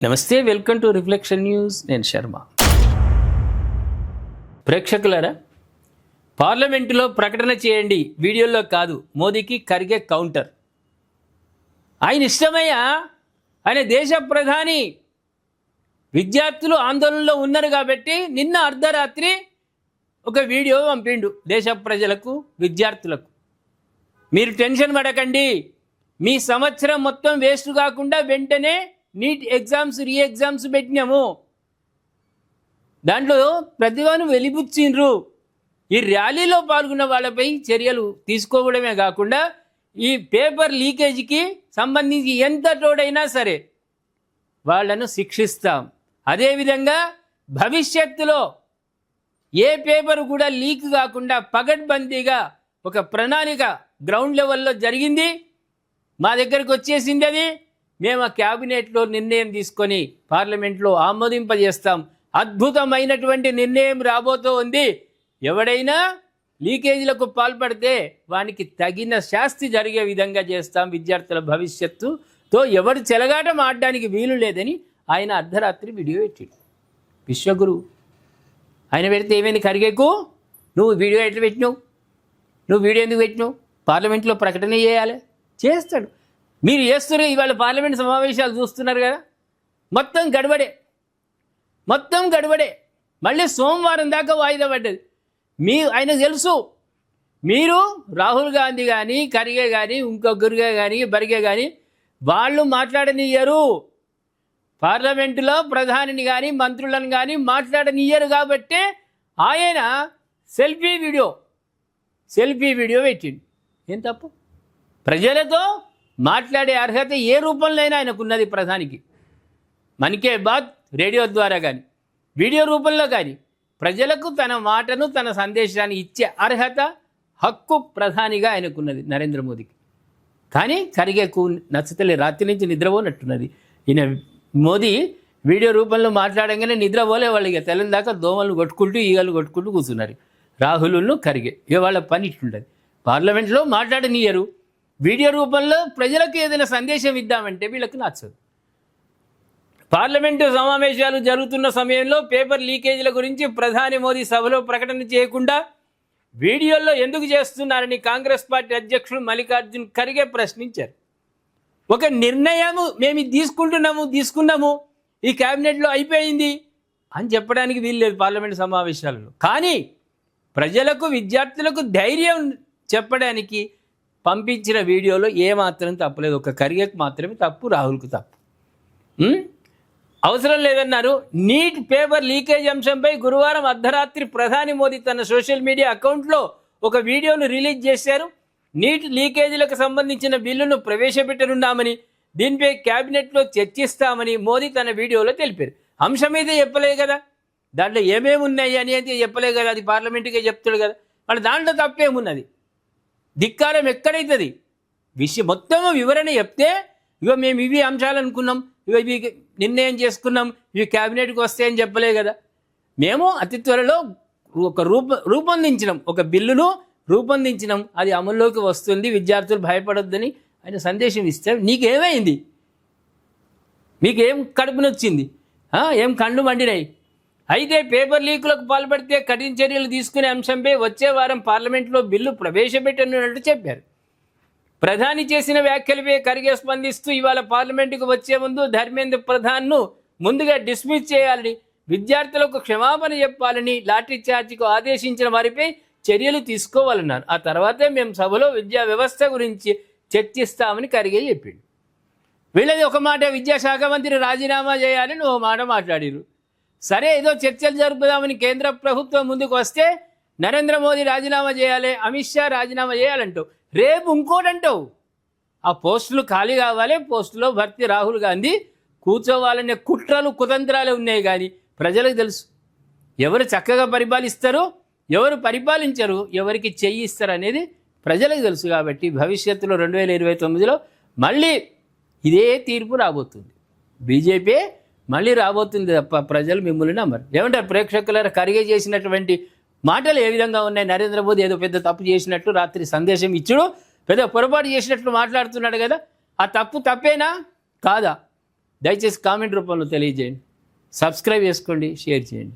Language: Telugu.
నమస్తే, వెల్కమ్ టు రిఫ్లెక్షన్ న్యూస్. నేను శర్మ. ప్రేక్షకులారా, పార్లమెంటులో ప్రకటన చేయండి, వీడియోలో కాదు. మోదీకి ఖర్గే కౌంటర్. ఆయన ఇష్టమయ్యా, ఆయన దేశ ప్రధాని. విద్యార్థులు ఆందోళనలో ఉన్నారు కాబట్టి నిన్న అర్ధరాత్రి ఒక వీడియో పంపిండు దేశ ప్రజలకు, విద్యార్థులకు. మీరు టెన్షన్ పడకండి, మీ సంవత్సరం మొత్తం వేస్ట్ కాకుండా వెంటనే నీట్ ఎగ్జామ్స్, రీ ఎగ్జామ్స్ పెట్టినాము. దాంట్లో ప్రతిభను వెలిబుచ్చిండ్రు. ఈ ర్యాలీలో పాల్గొన్న వాళ్ళపై చర్యలు తీసుకోవడమే కాకుండా ఈ పేపర్ లీకేజీకి సంబంధించి ఎంత తోడైనా సరే వాళ్ళను శిక్షిస్తాం. అదేవిధంగా భవిష్యత్తులో ఏ పేపర్ కూడా లీక్ కాకుండా పగడ్బందీగా ఒక ప్రణాళిక గ్రౌండ్ లెవెల్లో జరిగింది. మా దగ్గరకు వచ్చేసింది అది. మేము ఆ క్యాబినెట్లో నిర్ణయం తీసుకొని పార్లమెంట్లో ఆమోదింపజేస్తాం. అద్భుతమైనటువంటి నిర్ణయం రాబోతూ ఉంది. ఎవడైనా లీకేజీలకు పాల్పడితే వానికి తగిన శాస్తి జరిగే విధంగా చేస్తాం. విద్యార్థుల భవిష్యత్తుతో ఎవడు చెలగాటం ఆడడానికి వీలు లేదని ఆయన అర్ధరాత్రి వీడియో పెట్టాడు. విశ్వగురు ఆయన పెడితే ఏమైంది? ఖర్గేకు నువ్వు వీడియో ఎట్లా పెట్టినావు? నువ్వు వీడియో ఎందుకు పెట్టినావు? పార్లమెంట్లో ప్రకటన చేయాలి, చేస్తాడు. మీరు చేస్తున్నారు. ఇవాళ పార్లమెంట్ సమావేశాలు చూస్తున్నారు కదా, మొత్తం గడబడే. మళ్ళీ సోమవారం దాకా వాయిదా పడ్డది. ఆయనకు తెలుసు, మీరు రాహుల్ గాంధీ కానీ, ఖర్గే కానీ, ఇంకొకరిగా కానీ, బర్గే కానీ వాళ్ళు మాట్లాడనియ్యరు. పార్లమెంటులో ప్రధానిని కానీ, మంత్రులను కానీ మాట్లాడనియ్యరు. కాబట్టి ఆయన సెల్ఫీ వీడియో పెట్టిండు. ఏం తప్పు? ప్రజలతో మాట్లాడే అర్హత ఏ రూపంలో అయినా ఆయనకున్నది. ప్రధానికి మన్ కీ బాత్ రేడియో ద్వారా కానీ, వీడియో రూపంలో కానీ ప్రజలకు తన మాటను, తన సందేశాన్ని ఇచ్చే అర్హత, హక్కు ప్రధానిగా ఆయనకున్నది, నరేంద్ర మోదీకి. కానీ ఖర్గేకు నచ్చతలే. రాత్రి నుంచి నిద్రపోనట్టున్నది. ఈయన మోదీ వీడియో రూపంలో మాట్లాడంగానే నిద్రపోలే. వాళ్ళు ఇక తెల్లని దాకా దోమలు కొట్టుకుంటూ, ఈగలు కొట్టుకుంటూ కూర్చున్నారు. రాహుల్ను ఖర్గే ఇక వాళ్ళ పని ఇట్లుంటుంది. పార్లమెంట్లో మాట్లాడనియ్యరు. వీడియో రూపంలో ప్రజలకు ఏదైనా సందేశం ఇద్దామంటే వీళ్ళకి నచ్చదు. పార్లమెంటు సమావేశాలు జరుగుతున్న సమయంలో పేపర్ లీకేజీల గురించి ప్రధాని మోదీ సభలో ప్రకటన చేయకుండా వీడియోల్లో ఎందుకు చేస్తున్నారని కాంగ్రెస్ పార్టీ అధ్యక్షుడు మల్లికార్జున్ ఖర్గే ప్రశ్నించారు. ఒక నిర్ణయం మేము తీసుకున్నాము, ఈ క్యాబినెట్లో అయిపోయింది అని చెప్పడానికి వీల్లేదు పార్లమెంటు సమావేశాలలో. కానీ ప్రజలకు, విద్యార్థులకు ధైర్యం చెప్పడానికి పంపించిన వీడియోలో ఏమాత్రం తప్పలేదు. ఒక ఖర్గేకు మాత్రమే తప్పు, రాహుల్కు తప్పు. అవసరం లేదన్నారు. నీట్ పేపర్ లీకేజ్ అంశంపై గురువారం అర్ధరాత్రి ప్రధాని మోదీ తన సోషల్ మీడియా అకౌంట్లో ఒక వీడియోను రిలీజ్ చేశారు. నీట్ లీకేజీలకు సంబంధించిన బిల్లును ప్రవేశపెట్టనున్నామని, దీనిపై క్యాబినెట్లో చర్చిస్తామని మోదీ తన వీడియోలో తెలిపారు. అంశం అయితే చెప్పలే కదా, దాంట్లో ఏమేమి ఉన్నాయి అని అయితే చెప్పలే కదా, అది పార్లమెంటుకే చెప్తాడు కదా. మరి దాంట్లో తప్పేమున్నది? ధిక్కారం ఎక్కడైతుంది? మొత్తం వివరణ చెప్తే, ఇగో మేము ఇవి అంశాలు అనుకున్నాం, ఇవి నిర్ణయం చేసుకున్నాం, ఇవి క్యాబినెట్కి వస్తాయని చెప్పలే కదా. మేము అతి త్వరలో ఒక రూపొందించినాం, ఒక బిల్లును రూపొందించినాం, అది అమల్లోకి వస్తుంది, విద్యార్థులు భయపడొద్దని ఆయన సందేశం ఇస్తే నీకేమైంది? మీకేం కడుపునొచ్చింది? ఏం కళ్ళు మండినాయి? అయితే పేపర్ లీకులకు పాల్పడితే కఠిన చర్యలు తీసుకునే అంశంపై వచ్చే వారం పార్లమెంట్లో బిల్లు ప్రవేశపెట్టనున్నట్టు చెప్పారు. ప్రధాని చేసిన వ్యాఖ్యలపై ఖర్గే స్పందిస్తూ ఇవాళ పార్లమెంటుకు వచ్చే ముందు ధర్మేంద్ర ప్రధాన్ను ముందుగా డిస్మిస్ చేయాలని, విద్యార్థులకు క్షమాపణ చెప్పాలని, లాఠీ చార్జీకు ఆదేశించిన వారిపై చర్యలు తీసుకోవాలన్నారు. ఆ తర్వాతే మేము సభలో విద్యా వ్యవస్థ గురించి చర్చిస్తామని ఖర్గే చెప్పిండు. వీళ్ళది ఒక మాట, విద్యాశాఖ మంత్రి రాజీనామా చేయాలని ఒక మాట మాట్లాడారు. సరే, ఏదో చర్చలు జరుపుదామని కేంద్ర ప్రభుత్వం ముందుకు వస్తే నరేంద్ర మోదీ రాజీనామా చేయాలి, అమిత్ షా రాజీనామా చేయాలంటావు. రేపు ఇంకోటంటావు. ఆ పోస్టులు ఖాళీ కావాలి, పోస్టులో భర్తీ రాహుల్ గాంధీ కూర్చోవాలనే కుట్రలు, కుతంత్రాలే ఉన్నాయి. కానీ ప్రజలకు తెలుసు ఎవరు చక్కగా పరిపాలిస్తారో, ఎవరు పరిపాలించరు, ఎవరికి చెయ్యి ఇస్తారు అనేది ప్రజలకు తెలుసు. కాబట్టి భవిష్యత్తులో 2029లో మళ్ళీ ఇదే తీర్పు రాబోతుంది. బీజేపీ మళ్ళీ రాబోతుంది తప్ప ప్రజలు మిమ్మల్ని నమ్మరు. ఏమంటారు ప్రేక్షకుల? ఖర్గే చేసినటువంటి మాటలు ఏ విధంగా ఉన్నాయి? నరేంద్ర మోదీ ఏదో పెద్ద తప్పు చేసినట్టు రాత్రి సందేశం ఇచ్చుడు, పెద్ద పొరపాటు చేసినట్లు మాట్లాడుతున్నాడు కదా. ఆ తప్పేనా కాదా? దయచేసి కామెంట్ రూపంలో తెలియజేయండి. సబ్స్క్రైబ్ చేసుకోండి, షేర్ చేయండి.